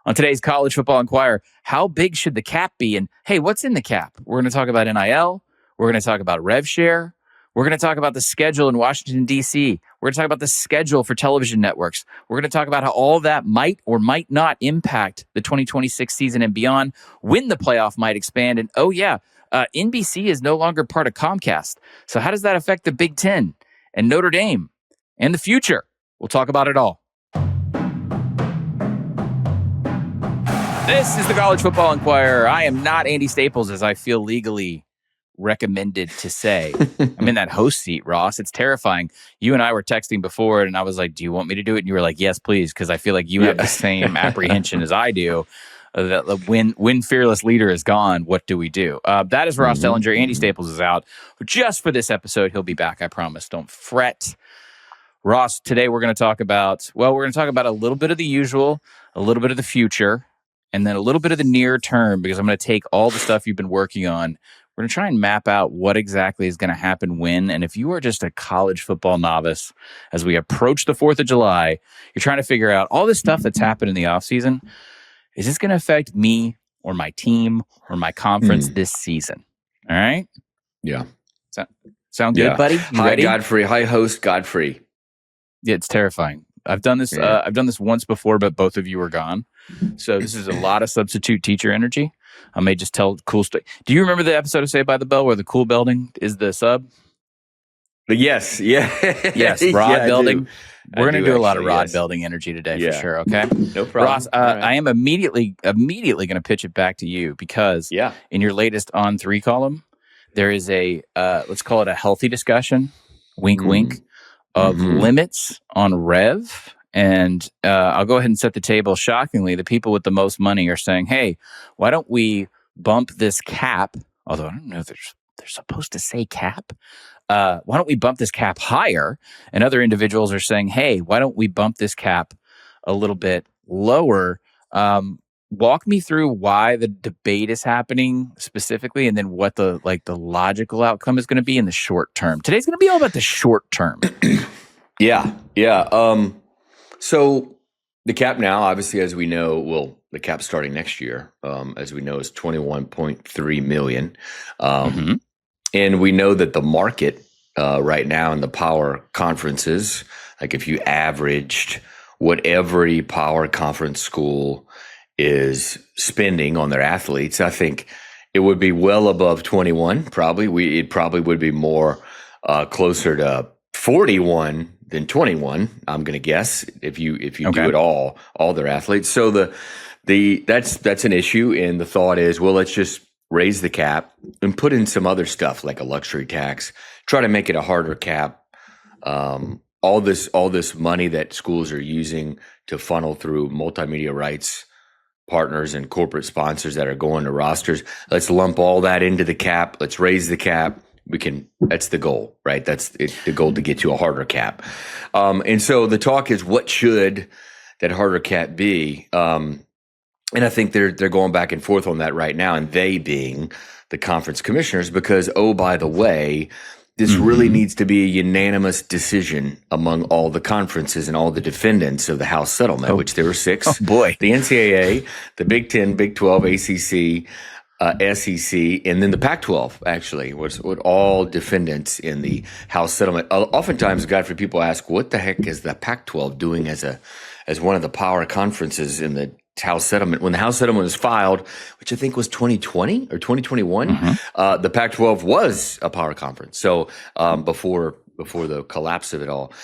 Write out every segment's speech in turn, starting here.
On today's College Football Enquirer, how big should the cap be? And hey, what's in the cap? We're going to talk about NIL. We're going to talk about Rev-Share. We're going to talk about the schedule in Washington, D.C. We're going to talk about the schedule for television networks. We're going to talk about how all that might or might not impact the 2026 season and beyond, when the playoff might expand. And NBC is no longer part of Comcast. So how does that affect the Big Ten and Notre Dame and the future? We'll talk about it all. This is the College Football Enquirer. I am not Andy Staples, as I feel legally recommended to say. I'm in that host seat, Ross. It's terrifying. You and I were texting before, and I was like, do you want me to do it? And you were like, yes, please, because I feel like you have the same apprehension as I do. That when fearless leader is gone, what do we do? That is Ross Dellenger. Andy Staples is out. Just for this episode, he'll be back, I promise. Don't fret. Ross, today we're going to talk about, a little bit of the usual, a little bit of the future, and then a little bit of the near term, because I'm going to take all the stuff you've been working on. We're going to try and map out what exactly is going to happen when. And if you are just a college football novice, as we approach the 4th of July, you're trying to figure out all this stuff that's happened in the offseason. Is this going to affect me or my team or my conference this season? All right? Yeah. Sound good, buddy? You Hi, ready? Godfrey. Hi, host Godfrey. Yeah, it's terrifying. I've done this. I've done this once before, but both of you were gone. So this is a lot of substitute teacher energy. I may just tell cool story. Do you remember the episode of Saved by the Bell where the cool building is the sub? Yes. Yes. Rod building. We're going to do a lot of rod building energy today for sure. Okay. No problem. Ross, right. I am immediately going to pitch it back to you because in your latest On 3 column, there is a, let's call it a healthy discussion, wink, wink, of limits on Rev. And I'll go ahead and set the table. Shockingly, the people with the most money are saying, hey, why don't we bump this cap? Although I don't know if they're supposed to say cap. Why don't we bump this cap higher? And other individuals are saying, hey, why don't we bump this cap a little bit lower? Walk me through why the debate is happening specifically, and then what the logical outcome is going to be in the short term. Today's going to be all about the short term. Yeah. So the cap now, obviously, as we know, the cap starting next year, as we know, is $21.3 million. And we know that the market right now in the power conferences, like if you averaged what every power conference school is spending on their athletes, I think it would be well above 21. Probably it probably would be more closer to 41 than 21. I'm going to guess if you do it all their athletes. So that's an issue, and the thought is, well, let's just raise the cap and put in some other stuff like a luxury tax. Try to make it a harder cap. All this money that schools are using to funnel through multimedia rights partners and corporate sponsors that are going to rosters. Let's lump all that into the cap. Let's raise the cap. That's the goal, right? That's the goal, to get to a harder cap. And so the talk is, what should that harder cap be? And I think they're going back and forth on that right now, and they being the conference commissioners, because, oh, by the way, this really needs to be a unanimous decision among all the conferences and all the defendants of the House settlement, which there were 6. Oh, boy. The NCAA, the Big Ten, Big 12, ACC, SEC, and then the Pac-12, actually, was all defendants in the House settlement. Oftentimes, Godfrey, people ask, what the heck is the Pac-12 doing as one of the power conferences in the House settlement? When the House settlement was filed, which I think was 2020 or 2021, the Pac-12 was a power conference. So before the collapse of it all.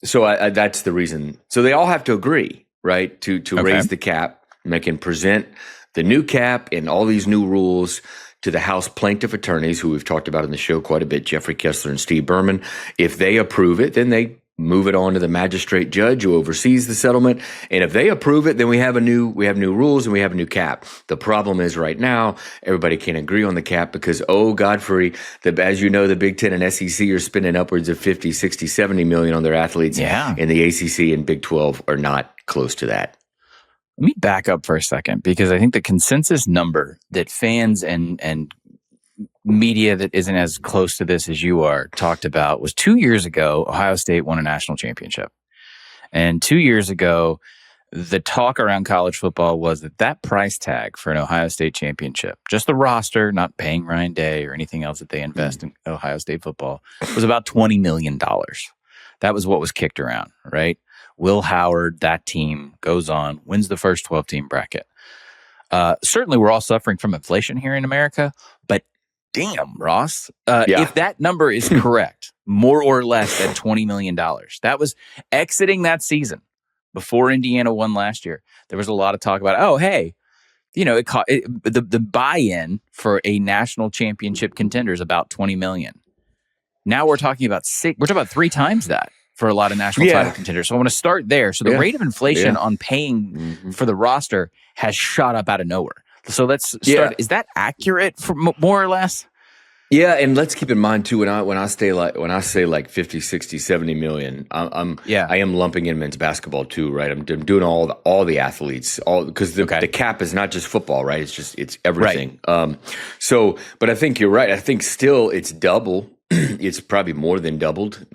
So that's the reason. So they all have to agree, right, to raise the cap, and they can present the new cap and all these new rules to the House plaintiff attorneys, who we've talked about in the show quite a bit, Jeffrey Kessler and Steve Berman. If they approve it, then they move it on to the magistrate judge who oversees the settlement. And if they approve it, then we have new rules and we have a new cap. The problem is right now, everybody can't agree on the cap because, oh, Godfrey, as you know, the Big Ten and SEC are spending upwards of 50, 60, 70 million on their athletes. Yeah. And the ACC and Big 12 are not close to that. Let me back up for a second, because I think the consensus number that fans and media that isn't as close to this as you are talked about was 2 years ago, Ohio State won a national championship. And 2 years ago, the talk around college football was that price tag for an Ohio State championship, just the roster, not paying Ryan Day or anything else that they invest in Ohio State football, was about $20 million. That was what was kicked around, right? Will Howard, that team, goes on, wins the first 12-team bracket. Certainly, we're all suffering from inflation here in America, but damn, Ross, if that number is correct, more or less than $20 million, that was exiting that season before Indiana won last year. There was a lot of talk about, oh, hey, the buy-in for a national championship contender is about $20 million. Now we're talking about three times that for a lot of national title contenders. So I want to start there. So the rate of inflation on paying for the roster has shot up out of nowhere. So let's start. Is that accurate for more or less? Yeah, and let's keep in mind too when I say like 50, 60, 70 million, I am lumping in men's basketball too, right? I'm doing all the athletes, because the cap is not just football, right? It's everything. Right. But I think you're right. I think still it's double. It's probably more than doubled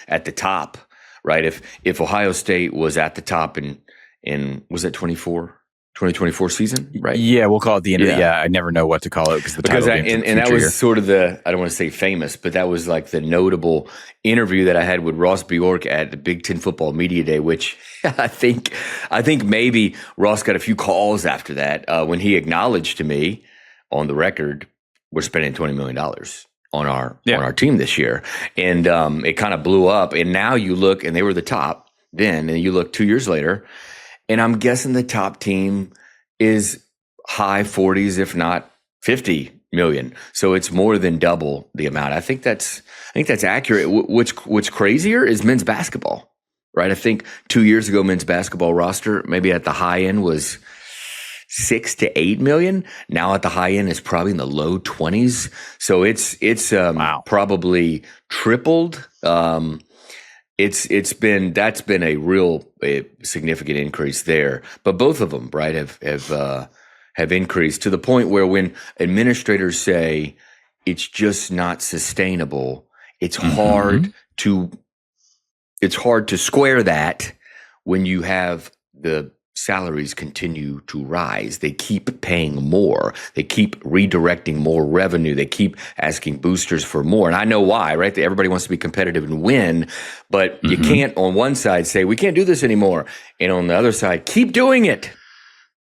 at the top, right? If Ohio State was at the top in was it 2024 season, right? Yeah, we'll call it the end of it. Yeah, I never know what to call it because that was sort of I don't want to say famous, but that was like the notable interview that I had with Ross Bjork at the Big Ten Football Media Day, which I think maybe Ross got a few calls after that when he acknowledged to me on the record, we're spending $20 million on our team this year, and it kind of blew up. And now you look, and they were the top then, and you look 2 years later. And I'm guessing the top team is high 40s, if not 50 million. So it's more than double the amount. I think that's accurate. What's crazier is men's basketball, right? I think 2 years ago, men's basketball roster maybe at the high end was 6 to 8 million. Now at the high end is probably in the low 20s. So it's probably tripled. That's been a real significant increase there. But both of them, right, have increased to the point where when administrators say it's just not sustainable, it's hard to square that when you have the salaries continue to rise. They keep paying more. They keep redirecting more revenue. They keep asking boosters for more. And I know why, right? Everybody wants to be competitive and win, but you can't on one side say, we can't do this anymore. And on the other side, keep doing it.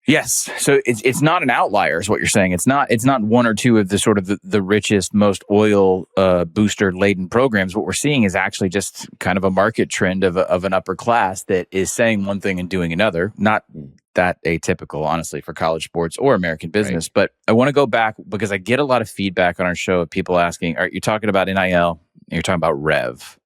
Yes. So it's not an outlier is what you're saying. It's not one or two of the sort of the richest, most oil booster laden programs. What we're seeing is actually just kind of a market trend of an upper class that is saying one thing and doing another. Not that atypical, honestly, for college sports or American business. Right. But I want to go back because I get a lot of feedback on our show of people asking, are you talking about NIL? You're talking about Rev.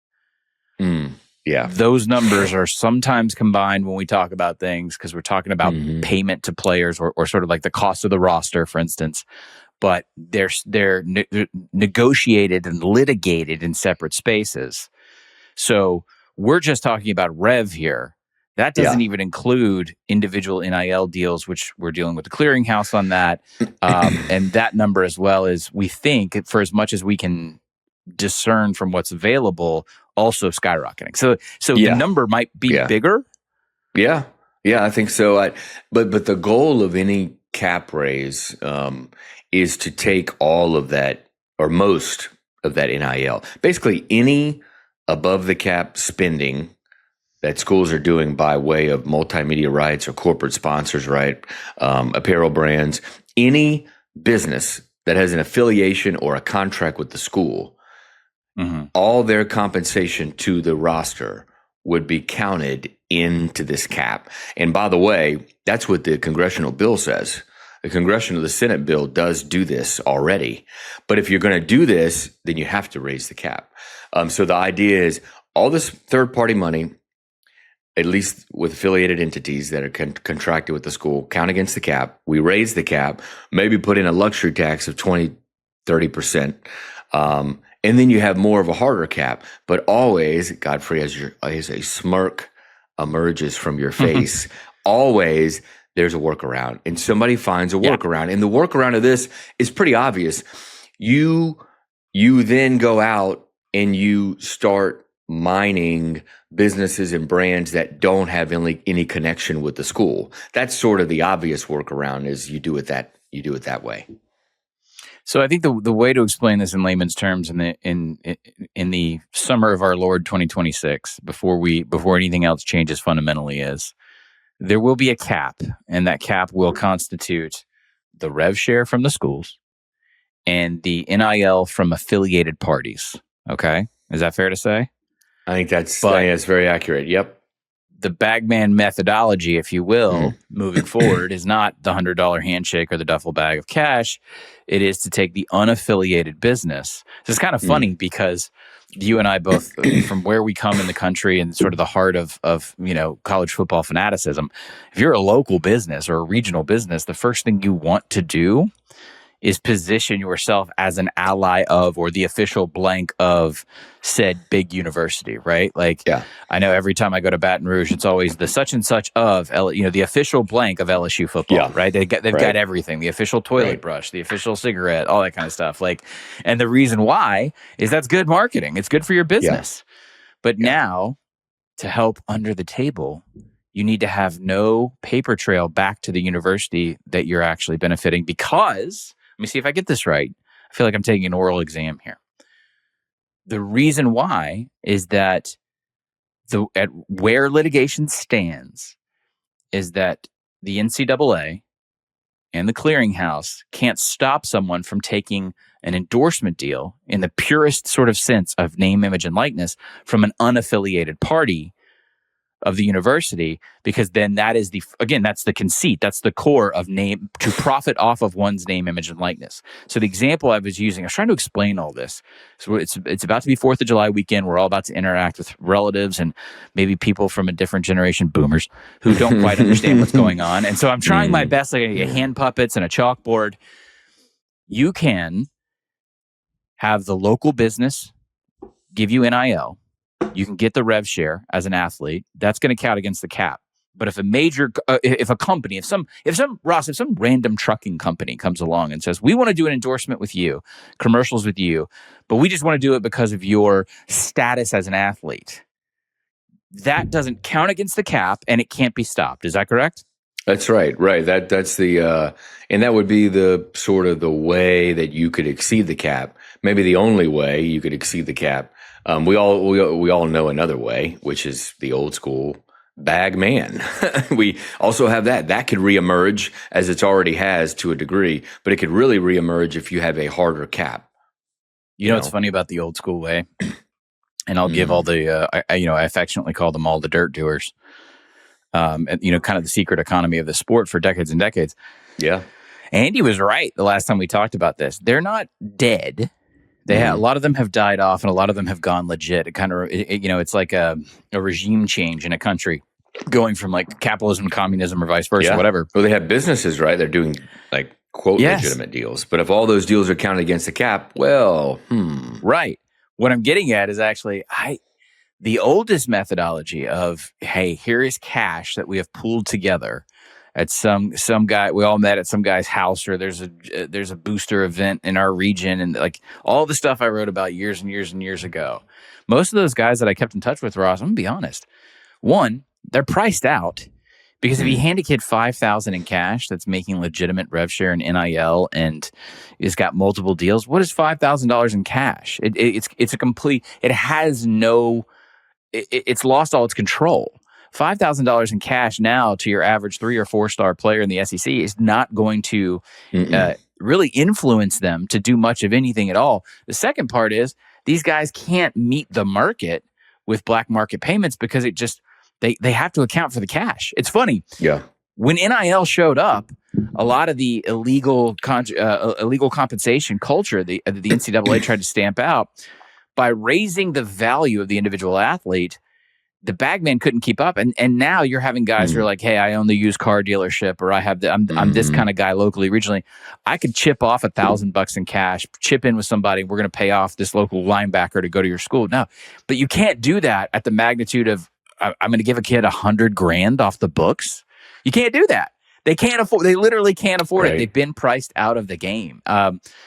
Yeah. Those numbers are sometimes combined when we talk about things because we're talking about payment to players or sort of like the cost of the roster, for instance. But they're negotiated and litigated in separate spaces. So we're just talking about Rev here. That doesn't even include individual NIL deals, which we're dealing with the clearinghouse on that. And that number as well is, we think, for as much as we can discern from what's available, also skyrocketing. So the number might be bigger. Yeah, I think so. But the goal of any cap raise is to take all of that or most of that NIL. Basically, any above the cap spending that schools are doing by way of multimedia rights or corporate sponsors, right? Apparel brands, any business that has an affiliation or a contract with the school. All their compensation to the roster would be counted into this cap. And by the way, that's what the congressional bill says. The Senate bill does do this already. But if you're going to do this, then you have to raise the cap. So the idea is all this third-party money, at least with affiliated entities that are contracted with the school, count against the cap. We raise the cap, maybe put in a luxury tax of 20, 30%. And then you have more of a harder cap, but always, Godfrey, as a smirk emerges from your face, always there's a workaround, and somebody finds a workaround. And the workaround of this is pretty obvious. You then go out and you start mining businesses and brands that don't have any connection with the school. That's sort of the obvious workaround, is you do it that way. So I think the way to explain this in layman's terms in the summer of our Lord 2026, before anything else changes fundamentally, is there will be a cap, and that cap will constitute the Rev-Share from the schools and the NIL from affiliated parties. Okay, is that fair to say? I think that's very accurate. Yep. The bagman methodology, if you will, moving forward, is not the $100 handshake or the duffel bag of cash. It is to take the unaffiliated business. So it's kind of funny because you and I both, from where we come in the country and sort of the heart of college football fanaticism, if you're a local business or a regional business, the first thing you want to do is position yourself as an ally of, or the official blank of, said big university, right? Like, I know every time I go to Baton Rouge, it's always the such and such of, the official blank of LSU football, right? They've got everything, the official toilet brush, the official cigarette, all that kind of stuff. Like, and the reason why is that's good marketing. It's good for your business. But now, to help under the table, you need to have no paper trail back to the university that you're actually benefiting, because, let me see if I get this right. I feel like I'm taking an oral exam here. The reason why is that where litigation stands is that the NCAA and the clearinghouse can't stop someone from taking an endorsement deal in the purest sort of sense of name, image, and likeness from an unaffiliated party of the university, because then that is that's the conceit. That's the core of name, to profit off of one's name, image, and likeness. So the example I was using, I was trying to explain all this. So it's about to be 4th of July weekend. We're all about to interact with relatives and maybe people from a different generation, boomers, who don't quite understand what's going on. And so I'm trying my best, like hand puppets and a chalkboard. You can have the local business give you NIL. You can get the Rev-Share as an athlete. That's going to count against the cap. But if some random trucking company comes along and says, we want to do an endorsement with you, commercials with you, but we just want to do it because of your status as an athlete, that doesn't count against the cap, and it can't be stopped. Is that correct? That's right. Right. That's the and that would be the sort of the way that you could exceed the cap. Maybe the only way you could exceed the cap. We all know another way, which is the old school bag man. We also have that could reemerge, as it's already has to a degree, but it could really reemerge if you have a harder cap. You know what's funny about the old school way? And I'll give all the I affectionately call them all the dirt doers. And kind of the secret economy of the sport for decades and decades. Yeah. Andy was right the last time we talked about this. They're not dead. A lot of them have died off, and a lot of them have gone legit. It kind of, it's like a regime change in a country, going from like capitalism to communism or vice versa, whatever. Well, they have businesses, right? They're doing like quote legitimate deals. But if all those deals are counted against the cap, well, Right. What I'm getting at is actually the oldest methodology of, hey, here is cash that we have pooled together at some guy. We all met at some guy's house, or there's a booster event in our region, and like all the stuff I wrote about years and years and years ago. Most of those guys that I kept in touch with, Ross, I'm gonna be honest. One, they're priced out, because if you hand a kid $5,000 in cash that's making legitimate Rev-Share and NIL and has got multiple deals, what is $5,000 in cash? It's a complete. It has no. It's lost all its control. $5,000 in cash now to your average 3 or 4 star player in the SEC is not going to really influence them to do much of anything at all. The second part is these guys can't meet the market with black market payments, because it just they have to account for the cash. It's funny. Yeah. When NIL showed up, a lot of the illegal compensation culture the NCAA tried to stamp out, by raising the value of the individual athlete, the bagman couldn't keep up, and now you're having guys who are like, "Hey, I own the used car dealership, or I'm this kind of guy locally, regionally. I could chip off $1,000 in cash, chip in with somebody. We're going to pay off this local linebacker to go to your school." No, but you can't do that at the magnitude of I'm going to give a kid $100,000 off the books. You can't do that. They can't afford. They literally can't afford it. They've been priced out of the game.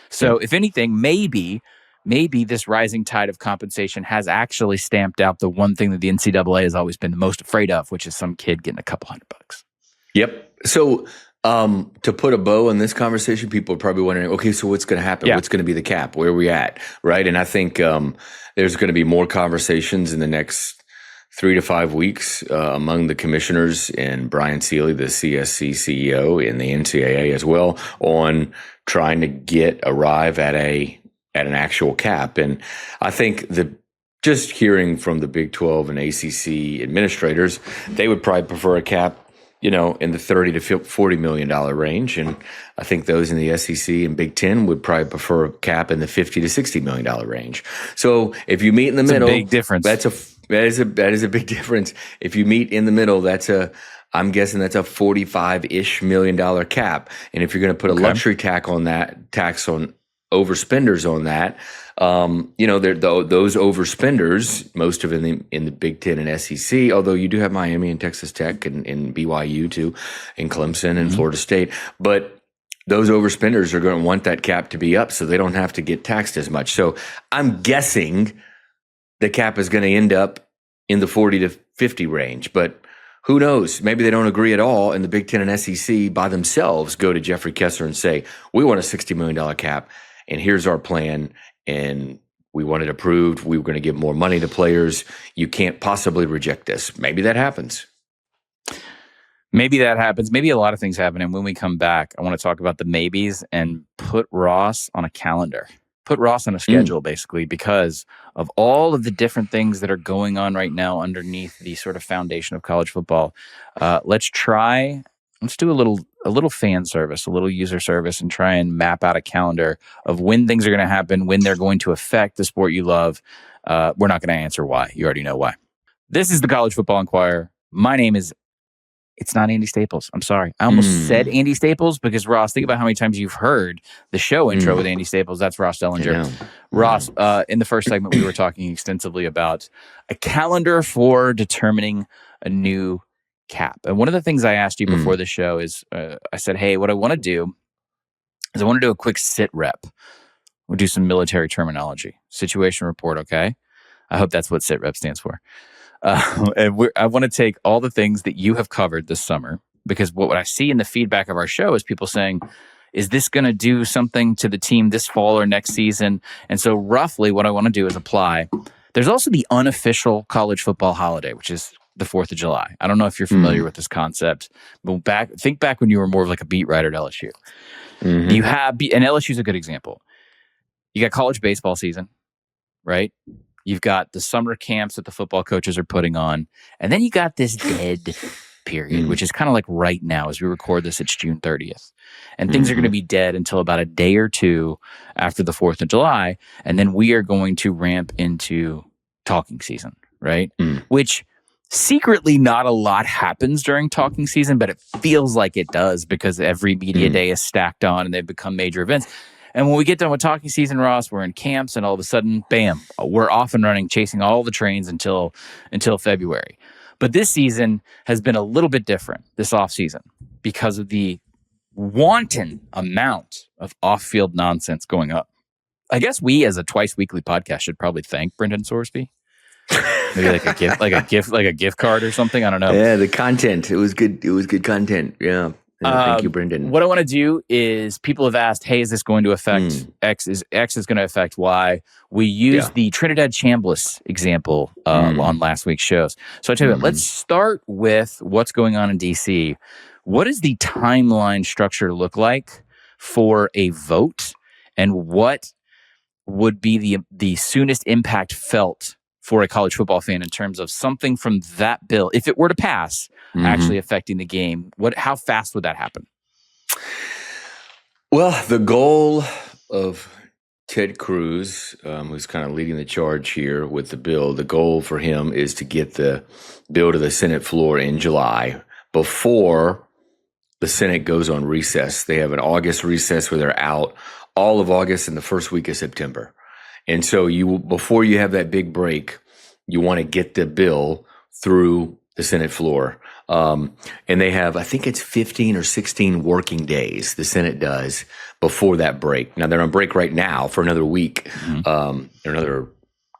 So, if anything, maybe maybe this rising tide of compensation has actually stamped out the one thing that the NCAA has always been the most afraid of, which is some kid getting a couple $100. Yep. So to put a bow on this conversation, people are probably wondering, okay, so what's going to happen? Yeah. What's going to be the cap? Where are we at? Right. And I think there's going to be more conversations in the next 3 to 5 weeks among the commissioners and Brian Seeley, the CSC CEO, and the NCAA as well, on trying to arrive at an actual cap. And I think just hearing from the Big 12 and ACC administrators, they would probably prefer a cap, in the $30 to $40 million range. And I think those in the SEC and Big 10 would probably prefer a cap in the $50 to $60 million range. So if you meet in the middle, a big difference. That is a big difference. If you meet in the middle, I'm guessing that's a $45-ish million cap. And if you're going to put a luxury tax on overspenders on that, those overspenders, most of them in the Big Ten and SEC, although you do have Miami and Texas Tech and BYU too, and Clemson and Florida State, but those overspenders are going to want that cap to be up so they don't have to get taxed as much. So I'm guessing the cap is going to end up in the 40 to 50 range, but who knows? Maybe they don't agree at all, and the Big Ten and SEC by themselves go to Jeffrey Kessler and say, we want a $60 million cap, and here's our plan, and we want it approved. We were going to give more money to players. You can't possibly reject this. Maybe that happens. Maybe that happens. Maybe a lot of things happen, and when we come back, I want to talk about the maybes and put Ross on a calendar. Put Ross on a schedule, basically, because of all of the different things that are going on right now underneath the sort of foundation of college football. Let's do a little fan service, a little user service, and try and map out a calendar of when things are going to happen, when they're going to affect the sport you love. We're not going to answer why. You already know why. This is the College Football Enquirer. My name is It's not Andy Staples. I'm sorry. I almost said Andy Staples because, Ross, think about how many times you've heard the show intro with Andy Staples. That's Ross Dellenger. Ross, in the first segment, we were talking extensively about a calendar for determining a new cap. And one of the things I asked you before the show is, I said, hey, what I want to do is I want to do a quick sit rep. We'll do some military terminology. Situation report, okay? I hope that's what sit rep stands for. And I want to take all the things that you have covered this summer, because what I see in the feedback of our show is people saying, is this going to do something to the team this fall or next season? And so roughly what I want to do is apply. There's also the unofficial college football holiday, which is the 4th of July. I don't know if you're familiar with this concept, but think back when you were more of like a beat writer at LSU. You have, and LSU is a good example. You got college baseball season, right? You've got the summer camps that the football coaches are putting on. And then you got this dead period, which is kind of like right now as we record this, it's June 30th. And things are going to be dead until about a day or two after the 4th of July. And then we are going to ramp into talking season, right? Which secretly not a lot happens during talking season, but it feels like it does because every media day is stacked on and they've become major events. And when we get done with talking season, Ross, we're in camps, and all of a sudden, bam, we're off and running, chasing all the trains until February. But this season has been a little bit different, this offseason, because of the wanton amount of off-field nonsense going up. I guess we, as a twice-weekly podcast, should probably thank Brendan Sorsby. Maybe like a gift card or something. I don't know. Yeah, the content. It was good. It was good content. Yeah. Thank you, Brendan. What I want to do is, people have asked, hey, is this going to affect X? X is going to affect Y. We used the Trinidad Chambliss example on last week's shows. So I tell you what, let's start with what's going on in D.C. What does the timeline structure look like for a vote, and what would be the soonest impact felt for a college football fan in terms of something from that bill, if it were to pass, actually affecting the game? How fast would that happen? Well, the goal of Ted Cruz, who's kind of leading the charge here with the bill, the goal for him is to get the bill to the Senate floor in July before the Senate goes on recess. They have an August recess where they're out all of August and the first week of September. And so before you have that big break, you want to get the bill through the Senate floor. And they have, I think it's 15 or 16 working days, the Senate does, before that break. Now, they're on break right now for another week, or another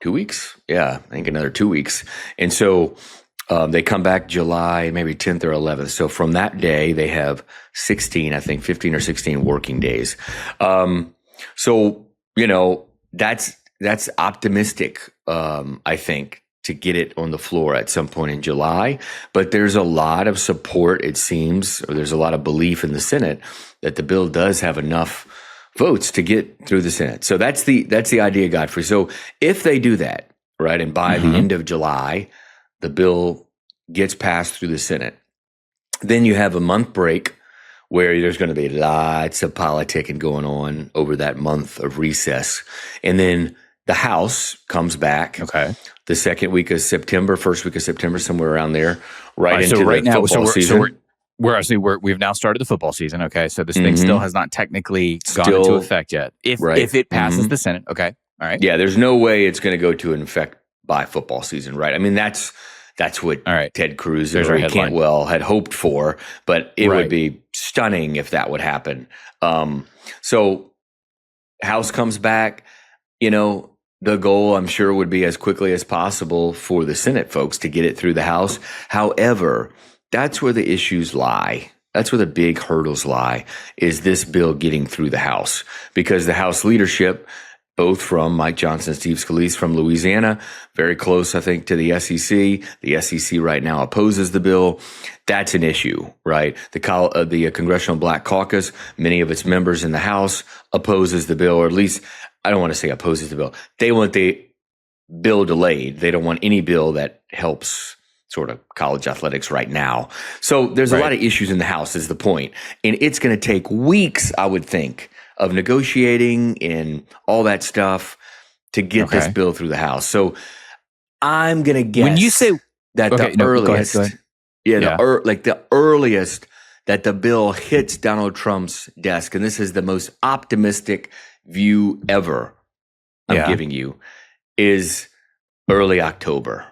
2 weeks. Yeah, I think another 2 weeks. And so they come back July, maybe 10th or 11th. So from that day, they have 16, I think 15 or 16 working days. So, that's optimistic, I think, to get it on the floor at some point in July. But there's a lot of support, it seems, or there's a lot of belief in the Senate that the bill does have enough votes to get through the Senate. So that's the idea, Godfrey. So if they do that, right, and by the end of July, the bill gets passed through the Senate, then you have a month break where there's going to be lots of politicking going on over that month of recess. And then the House comes back the second week of September, first week of September, somewhere around there, right into the football season. We've now started the football season. Okay, so this thing still has not technically gone into effect yet. If it passes the Senate, all right. Yeah, there's no way it's going to go to an effect by football season, right? I mean, that's what Ted Cruz and Ray Cantwell had hoped for, but it would be stunning if that would happen. So House comes back, the goal, I'm sure, would be as quickly as possible for the Senate folks to get it through the House. However, that's where the issues lie. That's where the big hurdles lie, is this bill getting through the House. Because the House leadership, both from Mike Johnson and Steve Scalise from Louisiana, very close, I think, to the SEC. The SEC right now opposes the bill. That's an issue, right? The Congressional Black Caucus, many of its members in the House, opposes the bill, or at least, I don't want to say opposes the bill. They want the bill delayed. They don't want any bill that helps sort of college athletics right now. So there's a lot of issues in the House is the point. And it's going to take weeks, I would think, of negotiating and all that stuff to get this bill through the House. So I'm going to guess when you say that the earliest, go ahead. The earliest that the bill hits Donald Trump's desk, and this is the most optimistic view ever I'm giving you, is early October,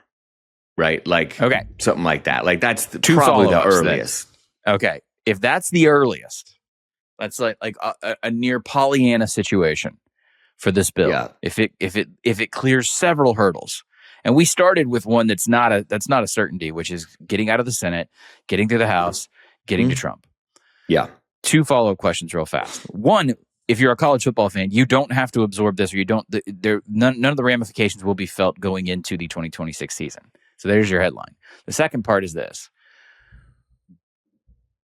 right? Like something like that. Like that's probably the earliest. Then. Okay, if that's the earliest, that's like a near Pollyanna situation for this bill. Yeah. If it clears several hurdles, and we started with one that's not a certainty, which is getting out of the Senate, getting through the House, getting to Trump. Yeah. 2 follow-up questions real fast. One, if you're a college football fan, you don't have to absorb this, or you don't. None of the ramifications will be felt going into the 2026 season. So there's your headline. The second part is this.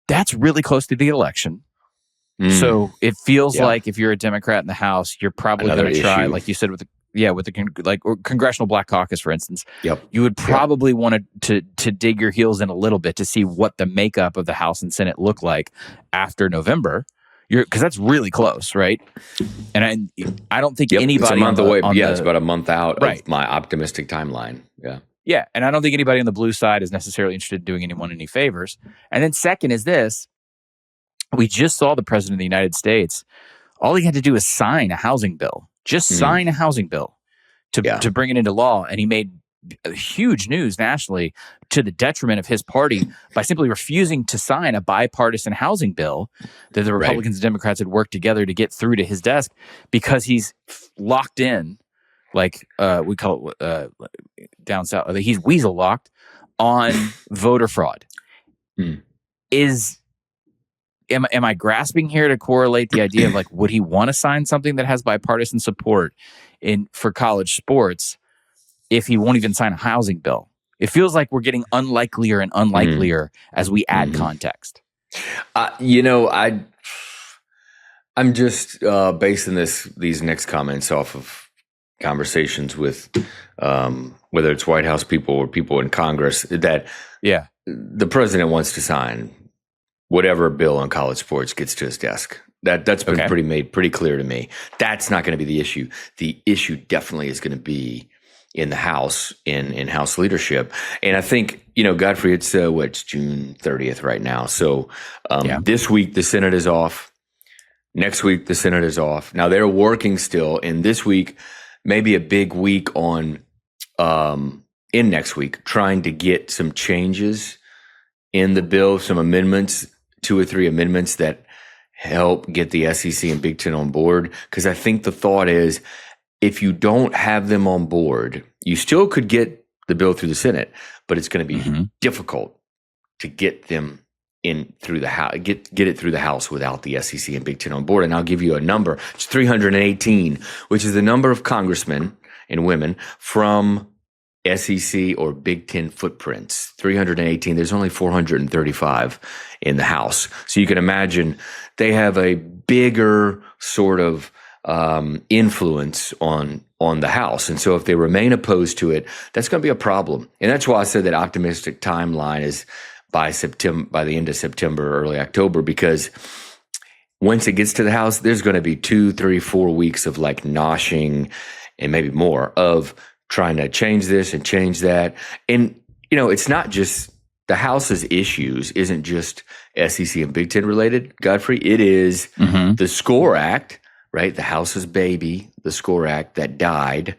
That's really close to the election. So it feels like if you're a Democrat in the House, you're probably going to try, like you said, with the Congressional Black Caucus, for instance. You would probably want to dig your heels in a little bit to see what the makeup of the House and Senate look like after November. Because that's really close, right? And I don't think anybody... It's a month away. It's about a month out of my optimistic timeline. Yeah, and I don't think anybody on the blue side is necessarily interested in doing anyone any favors. And then second is this. We just saw the President of the United States. All he had to do was sign a housing bill. Just sign a housing bill to bring it into law. And he made huge news nationally to the detriment of his party by simply refusing to sign a bipartisan housing bill that the Republicans and Democrats had worked together to get through to his desk, because he's locked in, like we call it down south. He's weasel locked on voter fraud. Am I grasping here to correlate the idea of, like, would he want to sign something that has bipartisan support for college sports if he won't even sign a housing bill? It feels like we're getting unlikelier and unlikelier as we add context. I'm just basing these next comments off of conversations with whether it's White House people or people in Congress, that the president wants to sign whatever bill on college sports gets to his desk. That's been made pretty clear to me. That's not going to be the issue. The issue definitely is going to be in the House, in House leadership. And I think, Godfrey, it's June 30th right now. So this week the Senate is off. Next week the Senate is off. Now they're working still. And this week, maybe a big week in next week, trying to get some changes in the bill some amendments, 2 or 3 amendments that help get the SEC and Big Ten on board. Because I think the thought is, if you don't have them on board, you still could get the bill through the Senate, but it's going to be difficult to get them in through the house, get it through the House without the SEC and Big Ten on board. And I'll give you a number. It's 318, which is the number of congressmen and women from SEC or Big Ten footprints. 318. There's only 435 in the House. So you can imagine they have a bigger sort of influence on the House. And so if they remain opposed to it, that's going to be a problem. And that's why I said that optimistic timeline is by the end of September, early October, because once it gets to the House, there's going to be 2, 3, 4 weeks of like noshing and maybe more of trying to change this and change that. And, it's not just the House's issues isn't just SEC and Big Ten related, Godfrey. It is the SCORE Act, right? The House's baby, the SCORE Act that died.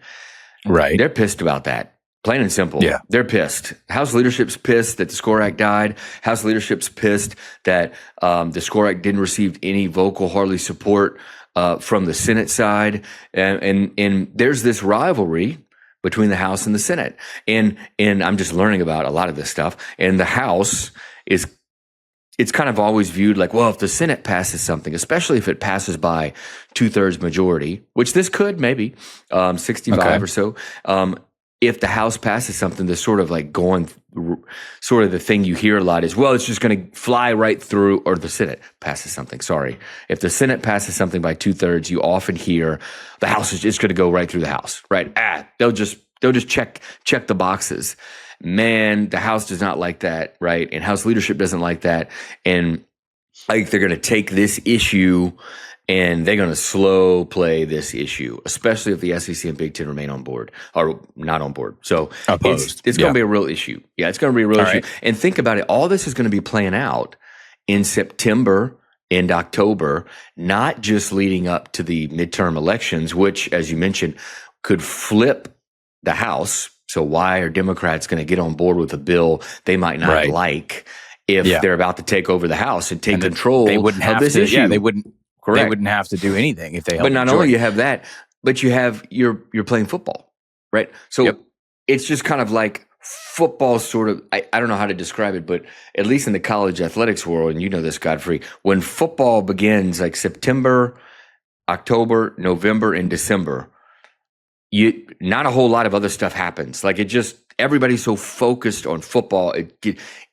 Right. They're pissed about that. Plain and simple. Yeah. They're pissed. House leadership's pissed that the SCORE Act died. House leadership's pissed that the SCORE Act didn't receive any vocal, hardly support from the Senate side. And there's this rivalry between the House and the Senate. And I'm just learning about a lot of this stuff. And the House it's kind of always viewed like, well, if the Senate passes something, especially if it passes by 2/3 majority, which this could maybe, 65 or so, if the House passes something, the sort of like sort of the thing you hear a lot is, well, it's just going to fly right through, or the Senate passes something. Sorry. If the Senate passes something by 2/3, you often hear the House is just going to go right through the House, right? They'll just check the boxes. Man, the House does not like that, right? And House leadership doesn't like that. And I think they're going to take this issue and they're going to slow play this issue, especially if the SEC and Big Ten remain on board or not on board. So opposed. It's going to be a real issue. Yeah, it's going to be a real issue. Right. And think about it. All this is going to be playing out in September and October, not just leading up to the midterm elections, which, as you mentioned, could flip the House. So why are Democrats going to get on board with a bill they might not like if they're about to take over the House and take control of this issue? Yeah, they wouldn't. Correct. They wouldn't have to do anything if they held. But not only you have that, but you have you're playing football, right? So it's just kind of like football sort of, I don't know how to describe it, but at least in the college athletics world, and you know this, Godfrey, when football begins like September, October, November, and December, not a whole lot of other stuff happens. Like everybody's so focused on football,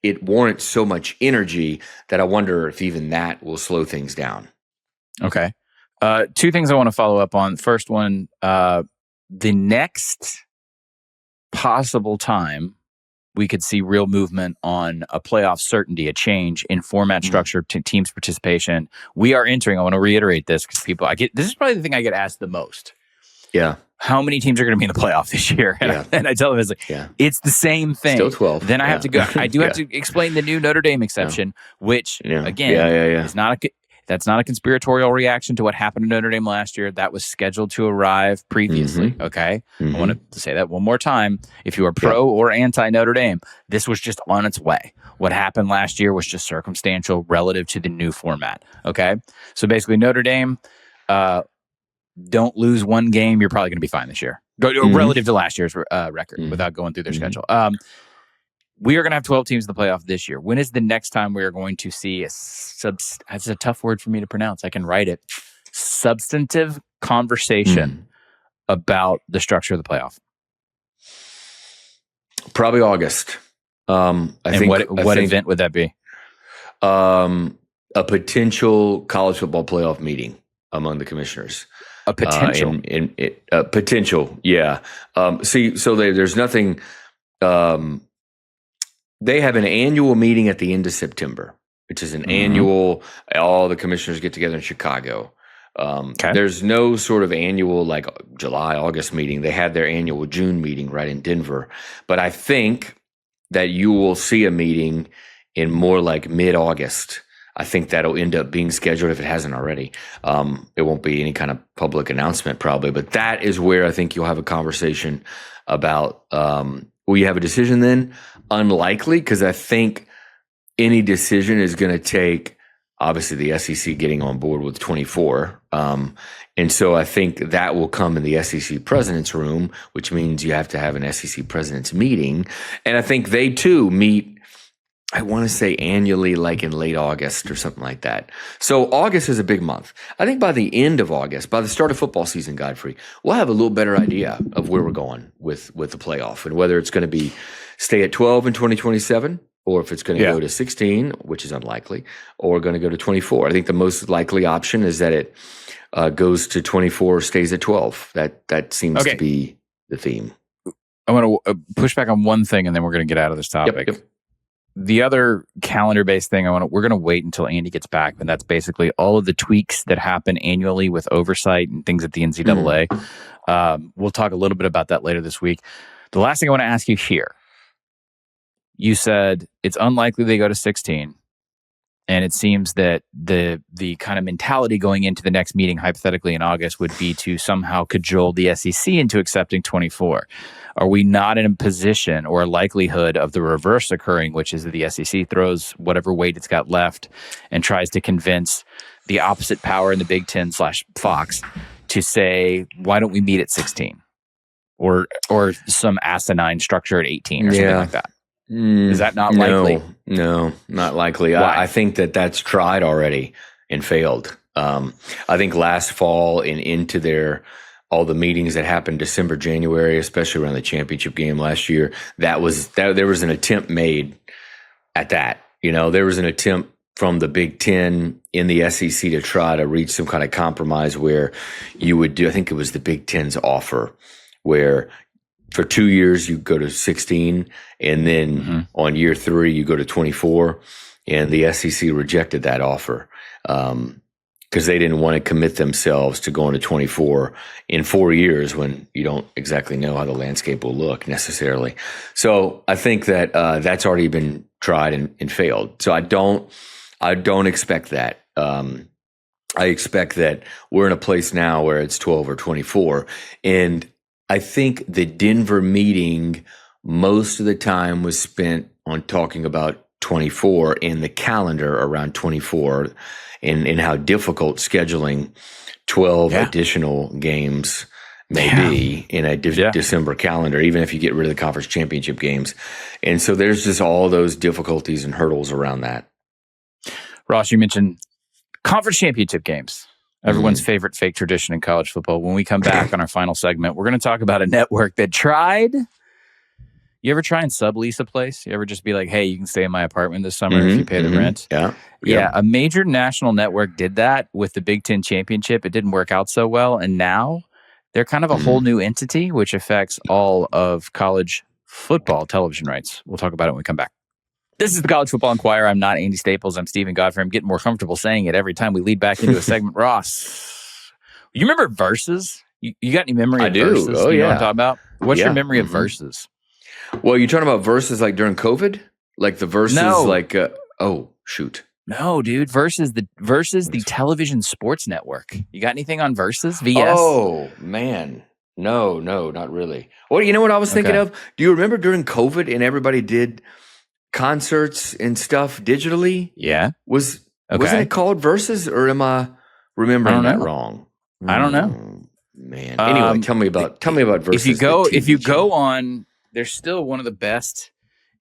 it warrants so much energy that I wonder if even that will slow things down. Okay. 2 things I want to follow up on. First one, the next possible time we could see real movement on a playoff certainty, a change in format structure, teams participation. We are entering, I want to reiterate this because this is probably the thing I get asked the most. Yeah. How many teams are going to be in the playoff this year? And I tell them, it's the same thing. Still 12. Then I have to go. I do have to explain the new Notre Dame exception, which again is that's not a conspiratorial reaction to what happened to Notre Dame last year. That was scheduled to arrive previously. Okay. I want to say that one more time. If you are pro or anti Notre Dame, this was just on its way. What happened last year was just circumstantial relative to the new format. Okay. So basically Notre Dame, don't lose one game. You're probably going to be fine this year. Relative to last year's record without going through their schedule. We are going to have 12 teams in the playoff this year. When is the next time we are going to see that's a tough word for me to pronounce. I can write it. Substantive conversation about the structure of the playoff? Probably August. I think what event would that be? A potential college football playoff meeting among the commissioners. A potential? Potential, yeah. So there's nothing... They have an annual meeting at the end of September, which is an annual, all the commissioners get together in Chicago. There's no sort of annual like July, August meeting. They had their annual June meeting right in Denver. But I think that you will see a meeting in more like mid-August. I think that'll end up being scheduled if it hasn't already. It won't be any kind of public announcement probably, but that is where I think you'll have a conversation about will you have a decision then? Unlikely, because I think any decision is going to take, obviously, the SEC getting on board with 24. And so I think that will come in the SEC president's room, which means you have to have an SEC president's meeting. And I think they, too, meet, I want to say annually, like in late August or something like that. So August is a big month. I think by the end of August, by the start of football season, Godfrey, we'll have a little better idea of where we're going with the playoff and whether it's going to be stay at 12 in 2027 or if it's going to go to 16, which is unlikely, or going to go to 24. I think the most likely option is that it goes to 24, stays at 12. That seems to be the theme. I want to push back on one thing, and then we're going to get out of this topic. Yep. The other calendar-based thing we're going to wait until Andy gets back, and that's basically all of the tweaks that happen annually with oversight and things at the NCAA. We'll talk a little bit about that later this week. The last thing I want to ask you here, you said it's unlikely they go to 16, and it seems that the kind of mentality going into the next meeting, hypothetically in August, would be to somehow cajole the SEC into accepting 24. Are we not in a position or a likelihood of the reverse occurring, which is that the SEC throws whatever weight it's got left and tries to convince the opposite power in the Big Ten / Fox to say, why don't we meet at 16? Or some asinine structure at 18 or something like that? Is that not likely? No, not likely. I think that's tried already and failed. I think last fall and into all the meetings that happened December, January, especially around the championship game last year, there was an attempt made at that. There was an attempt from the Big Ten in the SEC to try to reach some kind of compromise where you would do, I think it was the Big Ten's offer, where for 2 years you go to 16, and then on year 3 you go to 24, and the SEC rejected that offer. Because they didn't want to commit themselves to going to 24 in 4 years when you don't exactly know how the landscape will look necessarily. So I think that that's already been tried and failed. So I don't expect that. I expect that we're in a place now where it's 12 or 24. And I think the Denver meeting, most of the time was spent on talking about 24 and the calendar around 24 and how difficult scheduling 12 additional games may be in a December calendar, even if you get rid of the conference championship games. And so there's just all those difficulties and hurdles around that. Ross, you mentioned conference championship games, everyone's favorite fake tradition in college football. When we come back on our final segment, we're going to talk about a network that tried. You ever try and sublease a place? You ever just be like, hey, you can stay in my apartment this summer if you pay the rent? Yeah. A major national network did that with the Big Ten championship. It didn't work out so well. And now they're kind of a whole new entity, which affects all of college football television rights. We'll talk about it when we come back. This is the College Football Enquirer. I'm not Andy Staples. I'm Stephen Godfrey. I'm getting more comfortable saying it every time we lead back into a segment. Ross, you remember Versus? You got any memory of Versus? Oh, you know what I'm talking about? What's your memory of Versus? Well, you're talking about Versus like during COVID? Like the Versus oh, shoot. No, dude. Versus the television sports network. You got anything on Versus? VS? Oh, man. No, not really. Well, you know what I was thinking of? Do you remember during COVID and everybody did concerts and stuff digitally? Yeah. Wasn't it called Versus, or am I remembering that wrong? I don't know. Man. Anyway, tell me about Versus. If you go on, there's still one of the best,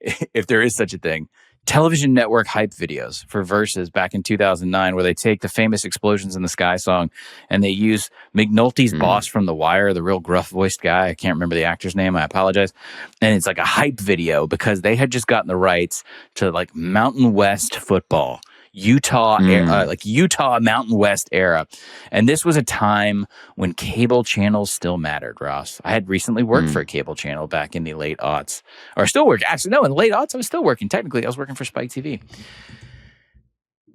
if there is such a thing, television network hype videos for Versus back in 2009, where they take the famous Explosions in the Sky song and they use McNulty's boss from The Wire, the real gruff-voiced guy. I can't remember the actor's name. I apologize. And it's like a hype video because they had just gotten the rights to like Mountain West football. Utah Mountain West era. And this was a time when cable channels still mattered, Ross. I had recently worked for a cable channel back in the late aughts. Or still working. Actually, no, in the late aughts, I was still working. Technically, I was working for Spike TV.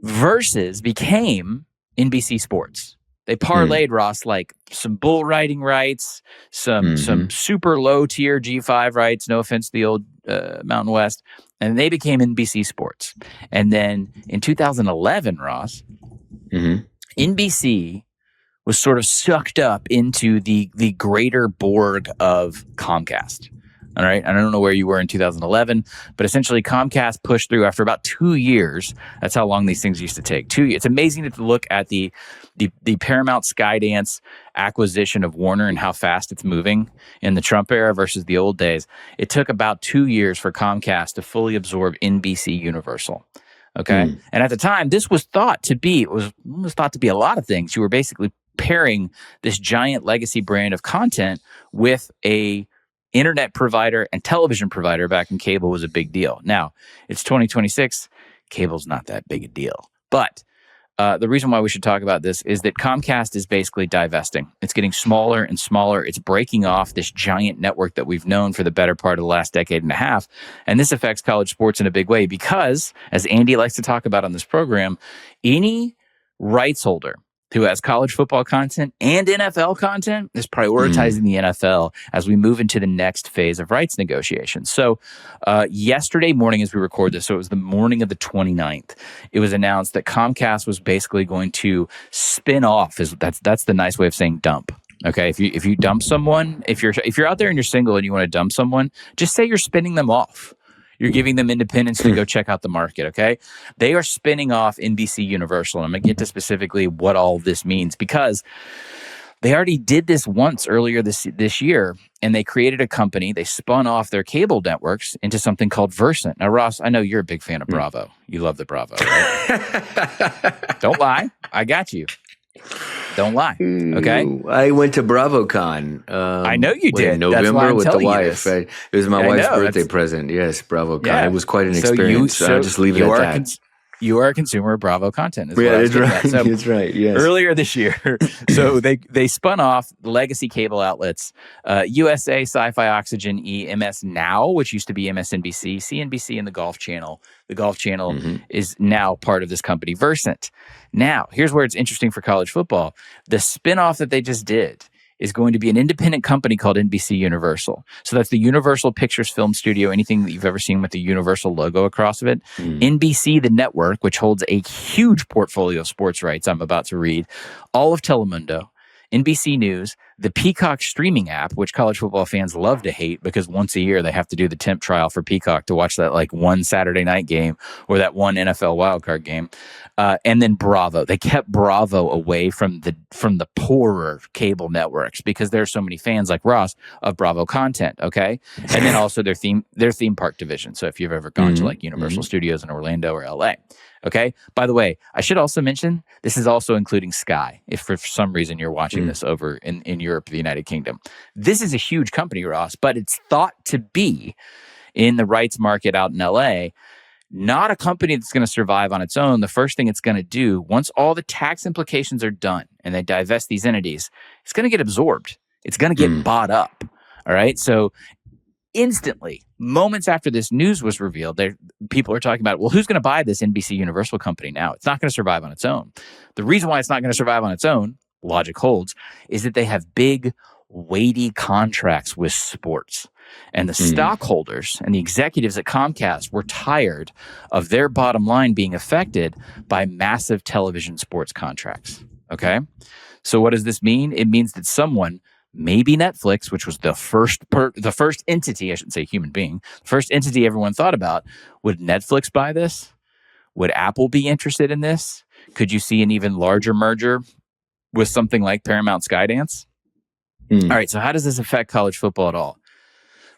Versus became NBC Sports. They parlayed, Ross, like some bull riding rights, some super low tier G5 rights, no offense to the old Mountain West, and they became NBC Sports. And then in 2011, Ross, NBC was sort of sucked up into the greater Borg of Comcast. All right. I don't know where you were in 2011, but essentially Comcast pushed through after about 2 years. That's how long these things used to take. 2 years. It's amazing to look at the Paramount Skydance acquisition of Warner and how fast it's moving in the Trump era versus the old days. It took about 2 years for Comcast to fully absorb NBC Universal. Okay. And at the time, this was thought to be, a lot of things. You were basically pairing this giant legacy brand of content with a internet provider and television provider. Back in cable was a big deal. Now it's 2026. Cable's not that big a deal. But the reason why we should talk about this is that Comcast is basically divesting. It's getting smaller and smaller. It's breaking off this giant network that we've known for the better part of the last decade and a half. And this affects college sports in a big way because, as Andy likes to talk about on this program, any rights holder who has college football content and NFL content is prioritizing the NFL as we move into the next phase of rights negotiations. So yesterday morning as we record this, so it was the morning of the 29th, it was announced that Comcast was basically going to spin off. That's the nice way of saying dump. Okay, if you dump someone, if you're out there and you're single and you want to dump someone, just say you're spinning them off. You're giving them independence to go check out the market, okay? They are spinning off NBC Universal. And I'm going to get to specifically what all this means because they already did this once earlier this year, and they created a company. They spun off their cable networks into something called Versant. Now, Ross, I know you're a big fan of Bravo. You love the Bravo, right? Don't lie. I got you. Don't lie. Okay. I went to BravoCon. I know you did. In November with the wife. Right? It was my wife's birthday present. Yes, BravoCon. Yeah. It was quite an experience. I'll just leave it at that. You are a consumer of Bravo content. That's right. So that's right. Yes. Earlier this year, so they spun off legacy cable outlets, USA, Sci-Fi, Oxygen, MS Now, which used to be MSNBC, CNBC, and the Golf Channel. The Golf Channel is now part of this company, Versant. Now, here's where it's interesting for college football. The spinoff that they just did is going to be an independent company called NBC Universal. So that's the Universal Pictures Film Studio, anything that you've ever seen with the Universal logo across of it. NBC, the network, which holds a huge portfolio of sports rights I'm about to read, all of Telemundo, NBC News, the Peacock streaming app, which college football fans love to hate because once a year they have to do the temp trial for Peacock to watch that like one Saturday night game or that one NFL wildcard game. And then Bravo. They kept Bravo away from the poorer cable networks because there are so many fans like Ross of Bravo content, okay? And then also their theme park division. So if you've ever gone to like Universal Studios in Orlando or LA. Okay. By the way, I should also mention this is also including Sky. If for some reason you're watching this over in Europe, the United Kingdom, this is a huge company, Ross, but it's thought to be in the rights market out in LA, not a company that's going to survive on its own. The first thing it's going to do once all the tax implications are done and they divest these entities, it's going to get absorbed. It's going to get bought up. All right. So instantly, moments after this news was revealed, people are talking about, well, who's going to buy this NBC Universal company now? It's not going to survive on its own. The reason why it's not going to survive on its own, logic holds, is that they have big, weighty contracts with sports. And the stockholders and the executives at Comcast were tired of their bottom line being affected by massive television sports contracts. Okay? So what does this mean? It means that someone, maybe Netflix, which was the first entity, I shouldn't say human being, the first entity everyone thought about, would Netflix buy this? Would Apple be interested in this? Could you see an even larger merger with something like Paramount Skydance? All right, so how does this affect college football at all?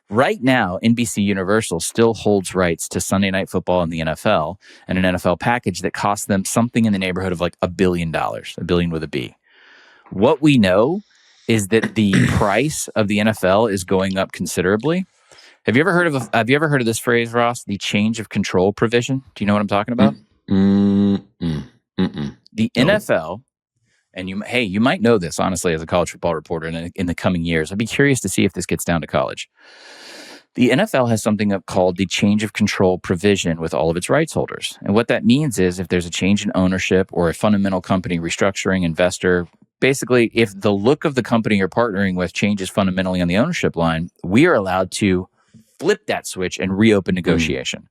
Right now, NBC Universal still holds rights to Sunday Night Football in the NFL and an NFL package that costs them something in the neighborhood of like $1 billion, $1 billion with a B. What we know is that the price of the NFL is going up considerably. Have you ever heard of this phrase, Ross? The change of control provision. Do you know what I'm talking about? The NFL, and you might know this honestly as a college football reporter in the coming years. I'd be curious to see if this gets down to college. The NFL has something called the change of control provision with all of its rights holders. And what that means is if there's a change in ownership or a fundamental company restructuring, investor, basically, if the look of the company you're partnering with changes fundamentally on the ownership line, we are allowed to flip that switch and reopen negotiation.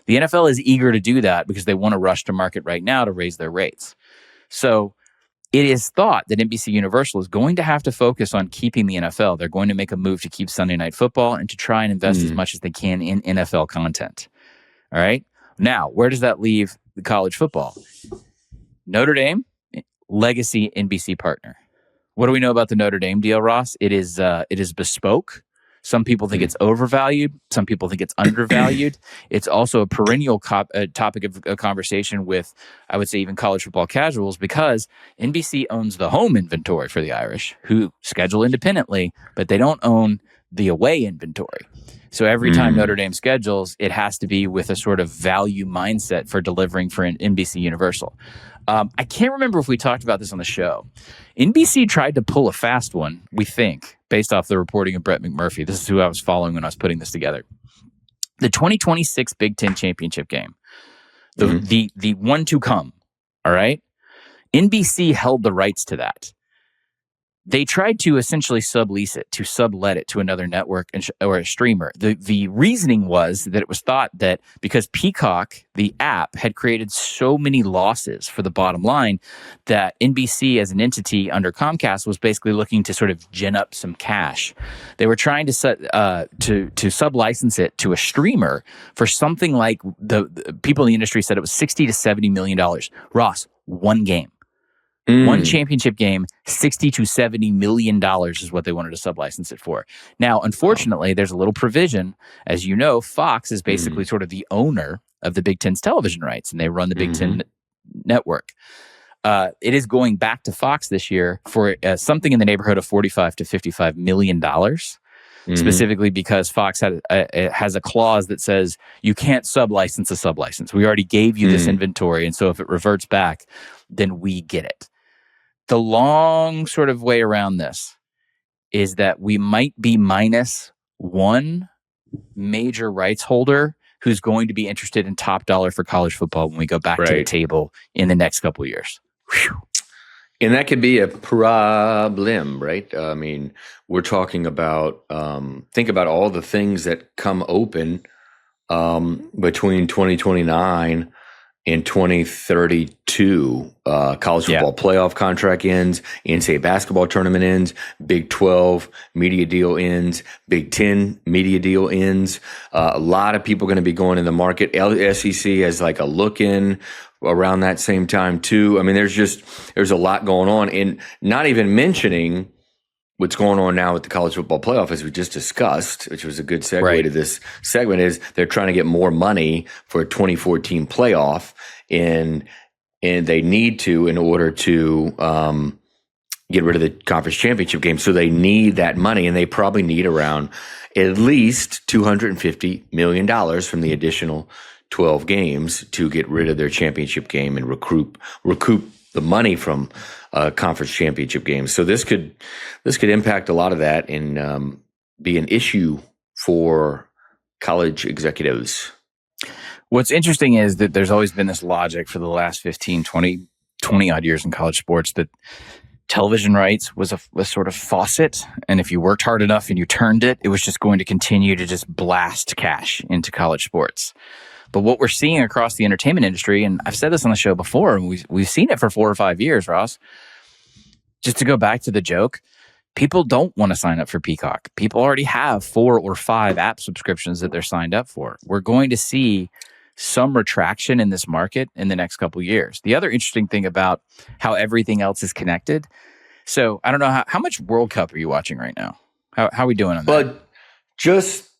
The NFL is eager to do that because they want to rush to market right now to raise their rates. So It is thought that NBC Universal is going to have to focus on keeping the NFL. They're going to make a move to keep Sunday Night Football and to try and invest as much as they can in NFL content. All right. Now, where does that leave the college football? Notre Dame, legacy NBC partner. What do we know about the Notre Dame deal, Ross? It is bespoke. Some people think it's overvalued. Some people think it's undervalued. It's also a perennial topic of conversation with, I would say, even college football casuals, because NBC owns the home inventory for the Irish, who schedule independently, but they don't own the away inventory. So every time Notre Dame schedules, it has to be with a sort of value mindset for delivering for an NBC Universal. I can't remember if we talked about this on the show. NBC tried to pull a fast one, we think, based off the reporting of Brett McMurphy. This is who I was following when I was putting this together. The 2026 Big Ten championship game, the one to come, all right? NBC held the rights to that. They tried to essentially sublease it, to sublet it to another network or a streamer. The reasoning was that it was thought that because Peacock, the app, had created so many losses for the bottom line, that NBC as an entity under Comcast was basically looking to sort of gin up some cash. They were trying to sublicense it to a streamer for something like the people in the industry said it was $60 to $70 million. Ross, one game. One championship game, $60 to $70 million is what they wanted to sublicense it for. Now, unfortunately, there's a little provision. As you know, Fox is basically sort of the owner of the Big Ten's television rights, and they run the Big Ten network. It is going back to Fox this year for something in the neighborhood of $45 to $55 million, specifically because Fox has a clause that says you can't sublicense a sublicense. We already gave you this inventory, and so if it reverts back, then we get it. The long sort of way around this is that we might be minus one major rights holder who's going to be interested in top dollar for college football when we go back to the table in the next couple of years. Whew. And that could be a problem, right? I mean, we're talking about, think about all the things that come open between 2029 and 2032. College football playoff contract ends, NCAA basketball tournament ends, Big 12 media deal ends, Big 10 media deal ends. A lot of people going to be going in the market. SEC has like a look in around that same time too. I mean, there's a lot going on, and not even mentioning what's going on now with the college football playoff, as we just discussed, which was a good segue to this segment, is they're trying to get more money for a 2014 playoff, and they need to in order to get rid of the conference championship game. So they need that money, and they probably need around at least $250 million from the additional 12 games to get rid of their championship game and recoup the money from conference championship games. So this could impact a lot of that and be an issue for college executives. What's interesting is that there's always been this logic for the last 15, 20 odd years in college sports that television rights was a sort of faucet, and if you worked hard enough and you turned it, it was just going to continue to just blast cash into college sports. But what we're seeing across the entertainment industry, and I've said this on the show before, and we've seen it for 4 or 5 years, Ross, just to go back to the joke, people don't want to sign up for Peacock. People already have 4 or 5 app subscriptions that they're signed up for. We're going to see some retraction in this market in the next couple of years. The other interesting thing about how everything else is connected. So I don't know how much World Cup are you watching right now? How are we doing on that? But just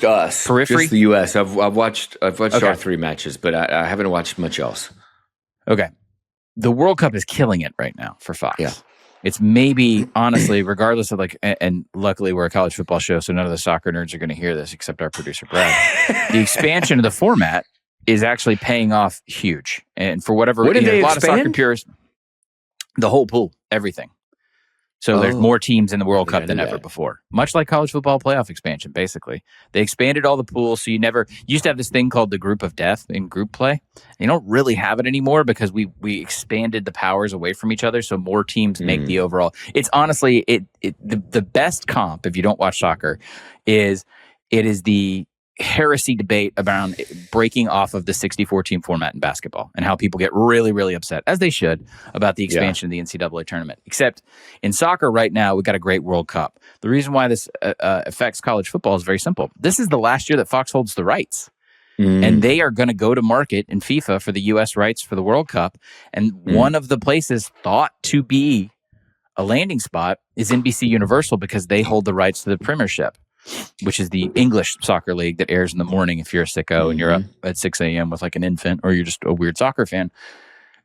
us, periphery, just the U.S. I've watched our 3 matches, but I haven't watched much else. Okay, the World Cup is killing it right now for Fox. Yeah. It's maybe, honestly, regardless of and luckily we're a college football show, so none of the soccer nerds are going to hear this except our producer, Brad. The expansion of the format is actually paying off huge. And for whatever reason, a lot of soccer purists, the whole pool, everything. So there's more teams in the World Cup than ever before. Much like college football playoff expansion, basically. They expanded all the pools, so you used to have this thing called the group of death in group play. You don't really have it anymore because we expanded the powers away from each other, so more teams make the overall. It's honestly the best comp, if you don't watch soccer, is heresy debate around breaking off of the 64-team format in basketball and how people get really, really upset, as they should, about the expansion of the NCAA tournament. Except in soccer right now, we've got a great World Cup. The reason why this affects college football is very simple. This is the last year that Fox holds the rights. And they are going to go to market in FIFA for the U.S. rights for the World Cup. And one of the places thought to be a landing spot is NBC Universal, because they hold the rights to the Premiership, which is the English soccer league that airs in the morning if you're a sicko and you're up at 6 a.m. with like an infant, or you're just a weird soccer fan.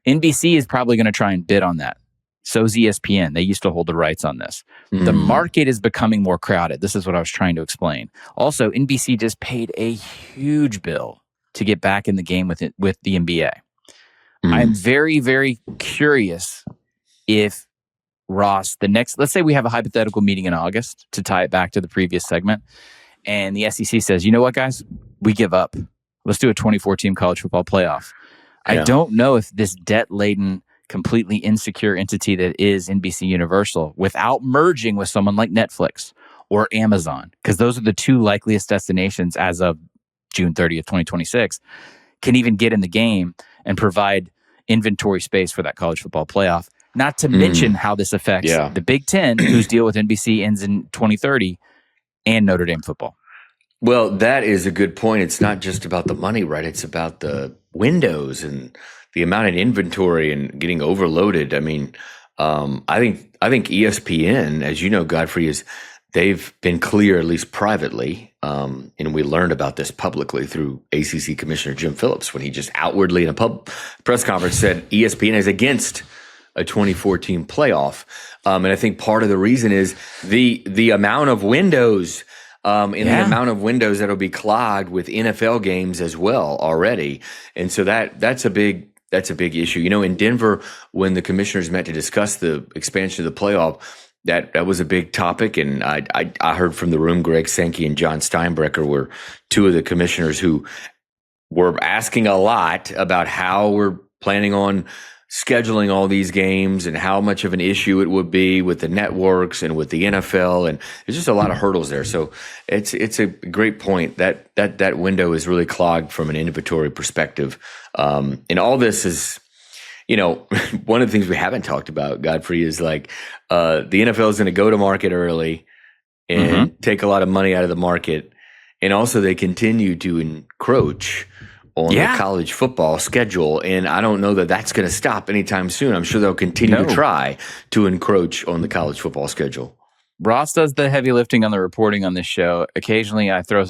NBC is probably going to try and bid on that. So's ESPN. They used to hold the rights on this. The market is becoming more crowded. This is what I was trying to explain. Also, NBC just paid a huge bill to get back in the game with the NBA. I'm very, very curious if Ross, let's say we have a hypothetical meeting in August, to tie it back to the previous segment, and the SEC says, you know what, guys? We give up. Let's do a 24-team college football playoff. I don't know if this debt-laden, completely insecure entity that is NBC Universal, without merging with someone like Netflix or Amazon, because those are the two likeliest destinations as of June 30th, 2026, can even get in the game and provide inventory space for that college football playoff. Not to mention how this affects the Big Ten, whose deal with NBC ends in 2030, and Notre Dame football. Well, that is a good point. It's not just about the money, right? It's about the windows and the amount of inventory and getting overloaded. I mean, I think ESPN, as you know, Godfrey, they've been clear, at least privately, and we learned about this publicly through ACC Commissioner Jim Phillips, when he just outwardly in a press conference said ESPN is against a 2014 playoff. And I think part of the reason is the amount of windows the amount of windows that'll be clogged with NFL games as well already. And so that's a big issue. You know, in Denver, when the commissioners met to discuss the expansion of the playoff, that was a big topic. And I heard from the room, Greg Sankey and John Steinbrecher were two of the commissioners who were asking a lot about how we're planning on scheduling all these games and how much of an issue it would be with the networks and with the NFL. And there's just a lot of hurdles there. So it's a great point that window is really clogged from an inventory perspective. And all this is, you know, one of the things we haven't talked about, Godfrey, is like the NFL is going to go to market early and take a lot of money out of the market. And also they continue to encroach on the college football schedule. And I don't know that that's going to stop anytime soon. I'm sure they'll continue to try to encroach on the college football schedule. Ross does the heavy lifting on the reporting on this show. Occasionally I throw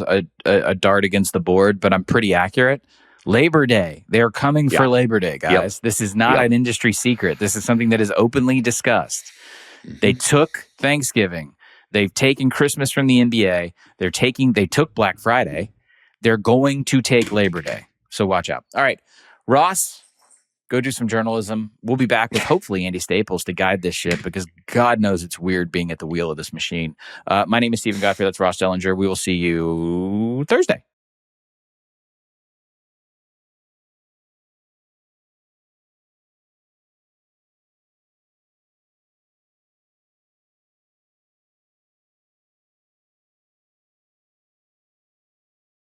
a dart against the board, but I'm pretty accurate. Labor Day. They're coming for Labor Day, guys. This is not an industry secret. This is something that is openly discussed. They took Thanksgiving. They've taken Christmas from the NBA. They took Black Friday. They're going to take Labor Day. So watch out. All right, Ross, go do some journalism. We'll be back with hopefully Andy Staples to guide this ship, because God knows it's weird being at the wheel of this machine. My name is Stephen Godfrey. That's Ross Dellenger. We will see you Thursday.